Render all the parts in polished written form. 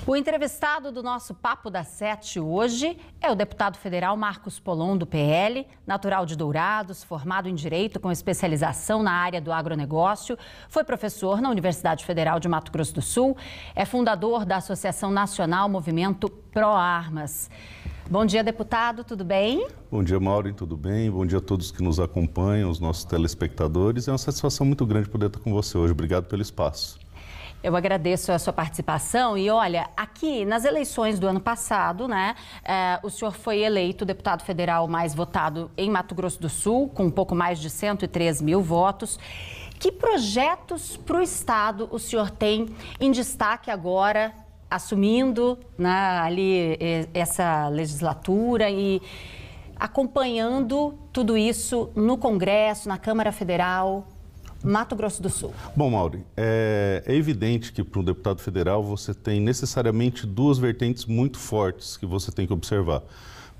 O entrevistado do nosso Papo das 7 hoje é o deputado federal Marcos Polon, do PL, natural de Dourados, formado em Direito com especialização na área do agronegócio, foi professor na Universidade Federal de Mato Grosso do Sul, é fundador da Associação Nacional Movimento Pró-Armas. Bom dia, deputado, tudo bem? Bom dia, Maureen, tudo bem? Bom dia a todos que nos acompanham, os nossos telespectadores. É uma satisfação muito grande poder estar com você hoje. Obrigado pelo espaço. Eu agradeço a sua participação e olha, aqui nas eleições do ano passado, o senhor foi eleito deputado federal mais votado em Mato Grosso do Sul, com um pouco mais de 103 mil votos. Que projetos para o Estado o senhor tem em destaque agora, assumindo ali essa legislatura e acompanhando tudo isso no Congresso, na Câmara Federal, Mato Grosso do Sul? Bom, Maureen, é evidente que para um deputado federal você tem necessariamente duas vertentes muito fortes que você tem que observar.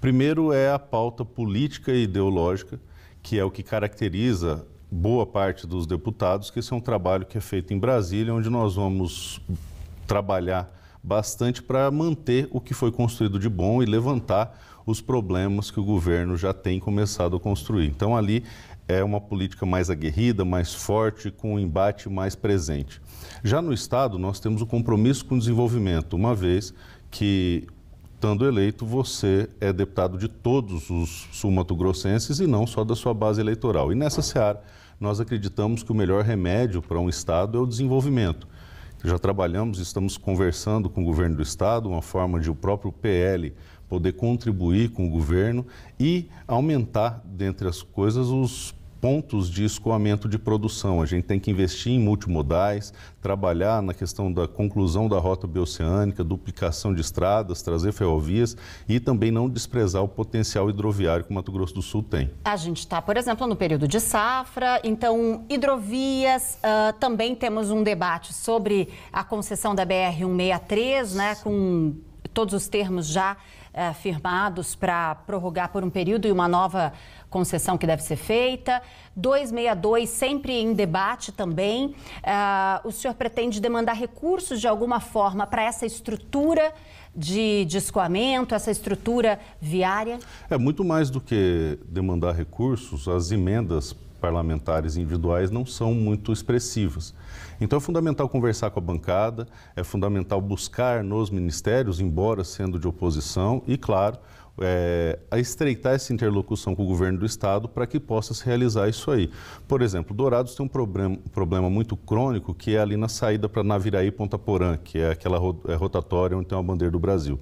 Primeiro é a pauta política e ideológica, que é o que caracteriza boa parte dos deputados, que esse é um trabalho que é feito em Brasília, onde nós vamos trabalhar bastante para manter o que foi construído de bom e levantar os problemas que o governo já tem começado a construir. Então, ali é uma política mais aguerrida, mais forte, com um embate mais presente. Já no Estado, nós temos o compromisso com o desenvolvimento, uma vez que, estando eleito, você é deputado de todos os sul-mato-grossenses e não só da sua base eleitoral. E nessa seara, nós acreditamos que o melhor remédio para um Estado é o desenvolvimento. Já trabalhamos, estamos conversando com o governo do Estado, uma forma de o próprio PL poder contribuir com o governo e aumentar, dentre as coisas, os pontos de escoamento de produção. A gente tem que investir em multimodais, trabalhar na questão da conclusão da rota bioceânica, duplicação de estradas, trazer ferrovias e também não desprezar o potencial hidroviário que o Mato Grosso do Sul tem. A gente está, por exemplo, no período de safra, então hidrovias, também temos um debate sobre a concessão da BR-163, com todos os termos já firmados para prorrogar por um período e uma nova concessão que deve ser feita. 262 sempre em debate também. O senhor pretende demandar recursos de alguma forma para essa estrutura de escoamento, essa estrutura viária? É muito mais do que demandar recursos, as emendas parlamentares individuais não são muito expressivas. Então é fundamental conversar com a bancada, é fundamental buscar nos ministérios, embora sendo de oposição, e claro, a estreitar essa interlocução com o governo do Estado para que possa se realizar isso aí. Por exemplo, Dourados tem um problema muito crônico que é ali na saída para Naviraí e Ponta Porã, que é aquela rotatória onde tem uma bandeira do Brasil.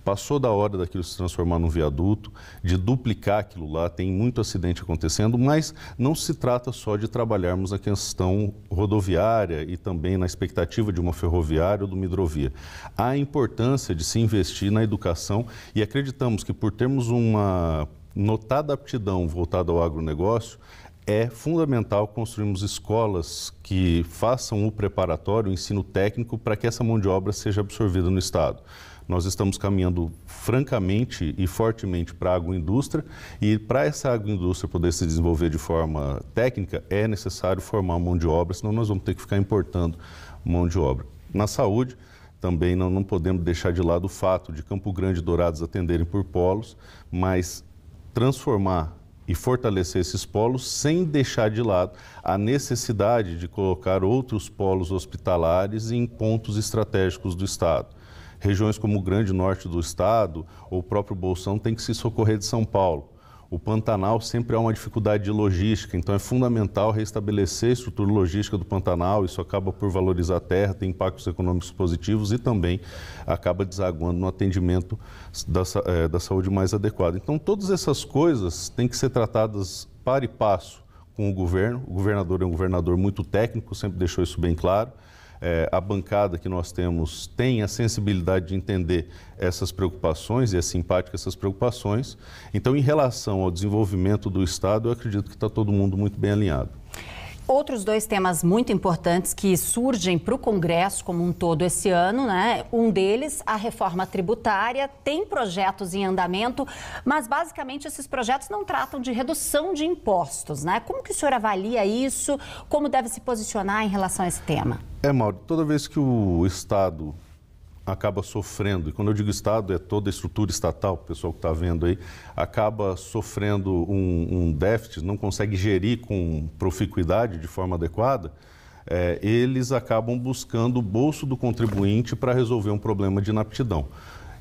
Passou da hora daquilo se transformar num viaduto, de duplicar aquilo lá, tem muito acidente acontecendo, mas não se trata só de trabalharmos na questão rodoviária e também na expectativa de uma ferroviária ou de uma hidrovia. Há a importância de se investir na educação e acreditamos que por termos uma notada aptidão voltada ao agronegócio, é fundamental construirmos escolas que façam o preparatório, o ensino técnico, para que essa mão de obra seja absorvida no Estado. Nós estamos caminhando francamente e fortemente para a agroindústria e para essa agroindústria poder se desenvolver de forma técnica, é necessário formar mão de obra, senão nós vamos ter que ficar importando mão de obra. Na saúde, também não podemos deixar de lado o fato de Campo Grande e Dourados atenderem por polos, mas transformar e fortalecer esses polos sem deixar de lado a necessidade de colocar outros polos hospitalares em pontos estratégicos do Estado. Regiões como o Grande Norte do Estado ou o próprio Bolsão têm que se socorrer de São Paulo. O Pantanal sempre há uma dificuldade de logística, então é fundamental restabelecer a estrutura logística do Pantanal, isso acaba por valorizar a terra, tem impactos econômicos positivos e também acaba desaguando no atendimento da saúde mais adequado. Então todas essas coisas têm que ser tratadas par e passo com o governador é um governador muito técnico, sempre deixou isso bem claro. A bancada que nós temos tem a sensibilidade de entender essas preocupações e é simpática essas preocupações. Então, em relação ao desenvolvimento do Estado, eu acredito que está todo mundo muito bem alinhado. Outros dois temas muito importantes que surgem para o Congresso como um todo esse ano, Um deles, a reforma tributária, tem projetos em andamento, mas basicamente esses projetos não tratam de redução de impostos, Como que o senhor avalia isso? Como deve se posicionar em relação a esse tema? Mauro, toda vez que o Estado acaba sofrendo, e quando eu digo Estado, é toda a estrutura estatal, o pessoal que está vendo aí, acaba sofrendo um déficit, não consegue gerir com proficuidade, de forma adequada, eles acabam buscando o bolso do contribuinte para resolver um problema de inaptidão.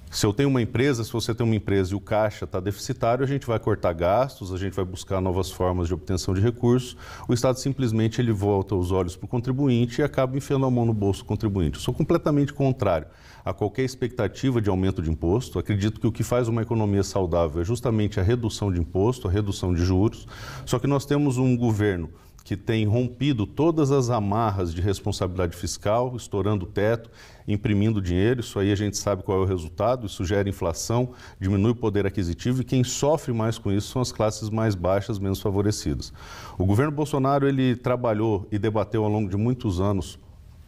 Se eu tenho uma empresa, se você tem uma empresa e o caixa está deficitário, a gente vai cortar gastos, a gente vai buscar novas formas de obtenção de recursos. O Estado simplesmente ele volta os olhos para o contribuinte e acaba enfiando a mão no bolso do contribuinte. Eu sou completamente contrário a qualquer expectativa de aumento de imposto. Acredito que o que faz uma economia saudável é justamente a redução de imposto, a redução de juros. Só que nós temos um governo que tem rompido todas as amarras de responsabilidade fiscal, estourando o teto, imprimindo dinheiro. Isso aí a gente sabe qual é o resultado, isso gera inflação, diminui o poder aquisitivo e quem sofre mais com isso são as classes mais baixas, menos favorecidas. O governo Bolsonaro ele trabalhou e debateu ao longo de muitos anos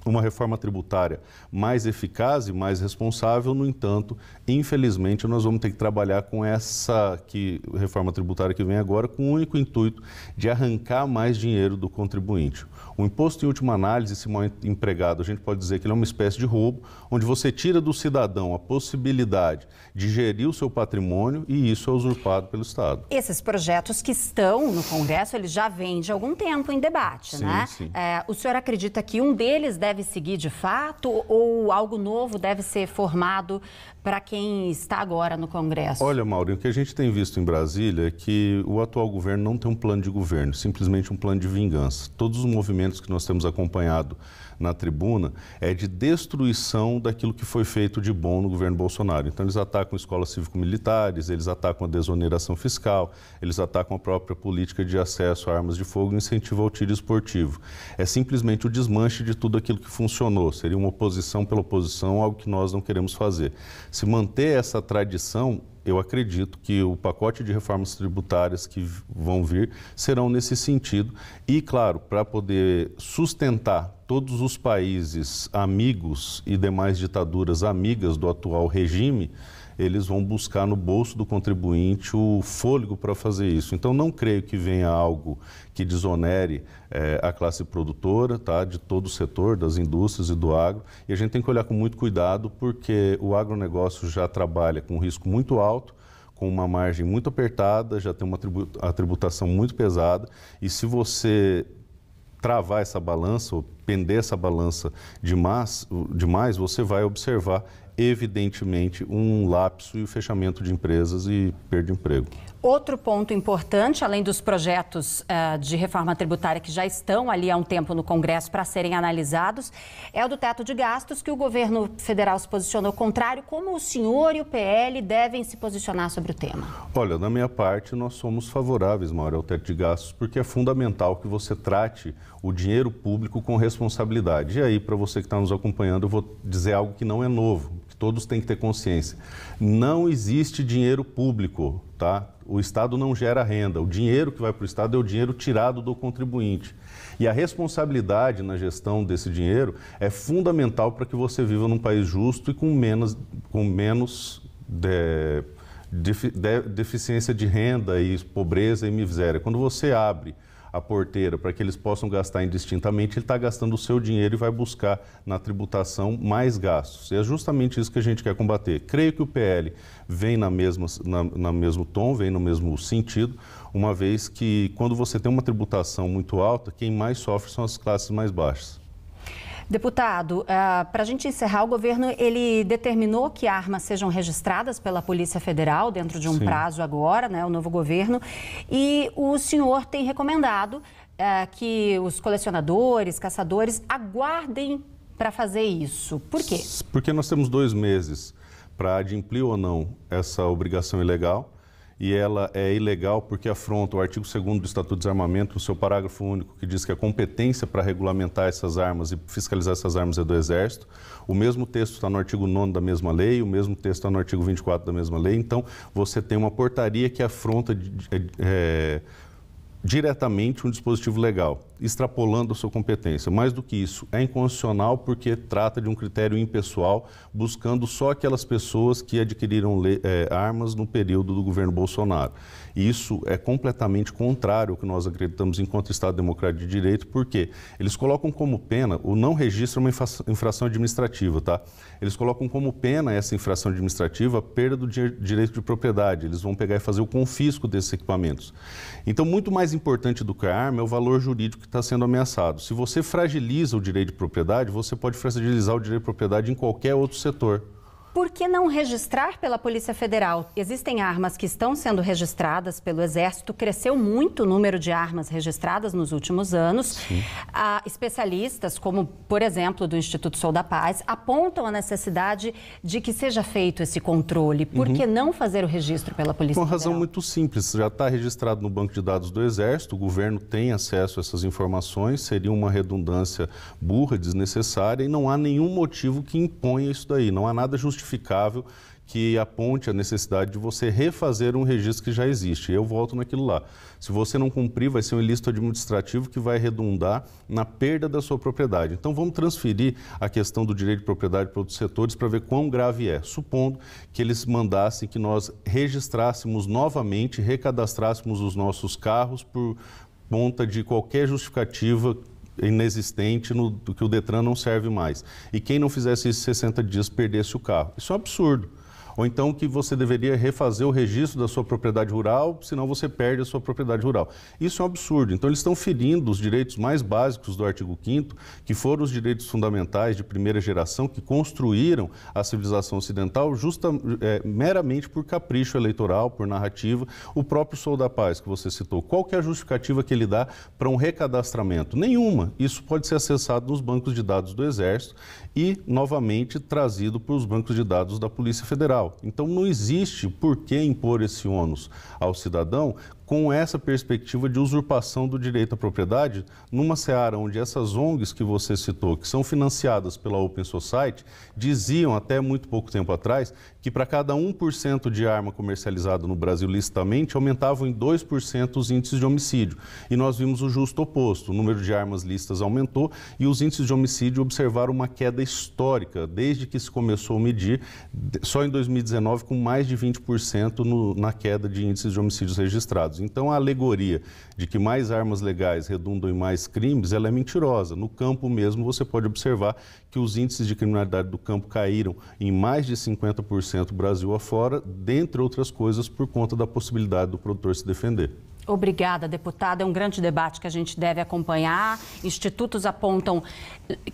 uma reforma tributária mais eficaz e mais responsável. No entanto, infelizmente, nós vamos ter que trabalhar com essa reforma tributária que vem agora com o único intuito de arrancar mais dinheiro do contribuinte. O imposto em última análise, esse mal empregado, a gente pode dizer que ele é uma espécie de roubo, onde você tira do cidadão a possibilidade de gerir o seu patrimônio e isso é usurpado pelo Estado. Esses projetos que estão no Congresso, eles já vêm de algum tempo em debate, sim, né? Sim. O senhor acredita que um deles deve seguir de fato ou algo novo deve ser formado para quem está agora no Congresso? Olha, Mauro, o que a gente tem visto em Brasília é que o atual governo não tem um plano de governo, simplesmente um plano de vingança. Todos os movimentos que nós temos acompanhado na tribuna é de destruição daquilo que foi feito de bom no governo Bolsonaro. Então, eles atacam escolas cívico-militares, eles atacam a desoneração fiscal, eles atacam a própria política de acesso a armas de fogo e incentivo ao tiro esportivo. É simplesmente o desmanche de tudo aquilo que funcionou. Seria uma oposição pela oposição, algo que nós não queremos fazer. Se manter essa tradição, eu acredito que o pacote de reformas tributárias que vão vir serão nesse sentido. E, claro, para poder sustentar todos os países amigos e demais ditaduras amigas do atual regime, eles vão buscar no bolso do contribuinte o fôlego para fazer isso. Então, não creio que venha algo que desonere a classe produtora, tá, de todo o setor, das indústrias e do agro. E a gente tem que olhar com muito cuidado, porque o agronegócio já trabalha com um risco muito alto, com uma margem muito apertada, já tem a tributação muito pesada. E se você travar essa balança, ou pender essa balança demais, você vai observar evidentemente um lapso e o fechamento de empresas e perda de emprego. Outro ponto importante, além dos projetos de reforma tributária que já estão ali há um tempo no Congresso para serem analisados, é o do teto de gastos, que o governo federal se posicionou contrário. Como o senhor e o PL devem se posicionar sobre o tema? Olha, da minha parte, nós somos favoráveis, Mauro, ao teto de gastos, porque é fundamental que você trate o dinheiro público com responsabilidade. E aí, para você que está nos acompanhando, eu vou dizer algo que não é novo, que todos têm que ter consciência. Não existe dinheiro público, tá? O Estado não gera renda. O dinheiro que vai para o Estado é o dinheiro tirado do contribuinte. E a responsabilidade na gestão desse dinheiro é fundamental para que você viva num país justo e com menos deficiência de renda e pobreza e miséria. Quando você abre a porteira para que eles possam gastar indistintamente, ele está gastando o seu dinheiro e vai buscar na tributação mais gastos. E é justamente isso que a gente quer combater. Creio que o PL vem na mesmo tom, vem no mesmo sentido, uma vez que quando você tem uma tributação muito alta, quem mais sofre são as classes mais baixas. Deputado, para a gente encerrar, o governo ele determinou que armas sejam registradas pela Polícia Federal dentro de um prazo agora, né, o novo governo, e o senhor tem recomendado que os colecionadores, caçadores aguardem para fazer isso. Por quê? Porque nós temos 2 meses para adimplir ou não essa obrigação ilegal. E ela é ilegal porque afronta o artigo 2º do Estatuto de Desarmamento, no seu parágrafo único, que diz que a competência para regulamentar essas armas e fiscalizar essas armas é do Exército. O mesmo texto está no artigo 9º da mesma lei, o mesmo texto está no artigo 24 da mesma lei. Então, você tem uma portaria que afronta diretamente um dispositivo legal, extrapolando a sua competência. Mais do que isso, é inconstitucional porque trata de um critério impessoal, buscando só aquelas pessoas que adquiriram armas no período do governo Bolsonaro. E isso é completamente contrário ao que nós acreditamos enquanto Estado Democrático de Direito, porque eles colocam como pena, o não registro é uma infração administrativa, tá? Eles colocam como pena essa infração administrativa a perda do direito de propriedade. Eles vão pegar e fazer o confisco desses equipamentos. Então, muito mais importante do que a arma é o valor jurídico que está sendo ameaçado. Se você fragiliza o direito de propriedade, você pode fragilizar o direito de propriedade em qualquer outro setor. Por que não registrar pela Polícia Federal? Existem armas que estão sendo registradas pelo Exército, cresceu muito o número de armas registradas nos últimos anos. Especialistas, como, por exemplo, do Instituto Sou da Paz, apontam a necessidade de que seja feito esse controle. Por que não fazer o registro pela Polícia Federal? Com uma razão muito simples, já está registrado no banco de dados do Exército, o governo tem acesso a essas informações, seria uma redundância burra, desnecessária, e não há nenhum motivo que imponha isso daí, não há nada justificável que aponte a necessidade de você refazer um registro que já existe. Eu volto naquilo lá. Se você não cumprir, vai ser um ilícito administrativo que vai redundar na perda da sua propriedade. Então, vamos transferir a questão do direito de propriedade para outros setores para ver quão grave é. Supondo que eles mandassem que nós registrássemos novamente, recadastrássemos os nossos carros por conta de qualquer justificativa inexistente do que o Detran não serve mais. E quem não fizesse isso em 60 dias perdesse o carro. Isso é um absurdo. Ou então que você deveria refazer o registro da sua propriedade rural, senão você perde a sua propriedade rural. Isso é um absurdo. Então, eles estão ferindo os direitos mais básicos do artigo 5º, que foram os direitos fundamentais de primeira geração, que construíram a civilização ocidental meramente por capricho eleitoral, por narrativa. O próprio Sou da Paz, que você citou, qual que é a justificativa que ele dá para um recadastramento? Nenhuma. Isso pode ser acessado nos bancos de dados do Exército e, novamente, trazido para os bancos de dados da Polícia Federal. Então, não existe por que impor esse ônus ao cidadão com essa perspectiva de usurpação do direito à propriedade numa seara onde essas ONGs que você citou, que são financiadas pela Open Society, diziam até muito pouco tempo atrás que para cada 1% de arma comercializada no Brasil licitamente, aumentavam em 2% os índices de homicídio. E nós vimos o justo oposto, o número de armas lícitas aumentou e os índices de homicídio observaram uma queda histórica, desde que se começou a medir, só em 2019, com mais de 20% na queda de índices de homicídios registrados. Então, a alegoria de que mais armas legais redundam em mais crimes, ela é mentirosa. No campo mesmo, você pode observar que os índices de criminalidade do campo caíram em mais de 50% Brasil afora, dentre outras coisas, por conta da possibilidade do produtor se defender. Obrigada, deputada. É um grande debate que a gente deve acompanhar. Institutos apontam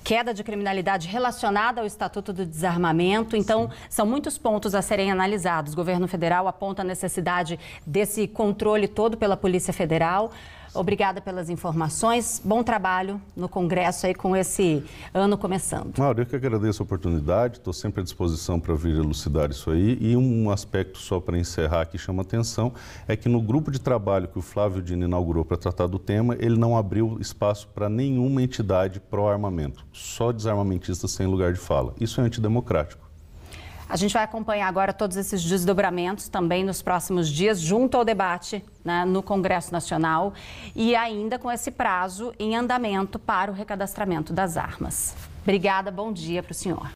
queda de criminalidade relacionada ao Estatuto do Desarmamento. Então, são muitos pontos a serem analisados. O governo federal aponta a necessidade desse controle todo pela Polícia Federal. Obrigada pelas informações. Bom trabalho no Congresso aí com esse ano começando. Mauro, eu que agradeço a oportunidade. Estou sempre à disposição para vir elucidar isso aí. E um aspecto só para encerrar que chama atenção é que no grupo de trabalho que o Flávio Dino inaugurou para tratar do tema, ele não abriu espaço para nenhuma entidade pró-armamento. Só desarmamentistas sem lugar de fala. Isso é antidemocrático. A gente vai acompanhar agora todos esses desdobramentos também nos próximos dias, junto ao debate, né, no Congresso Nacional e ainda com esse prazo em andamento para o recadastramento das armas. Obrigada, bom dia para o senhor.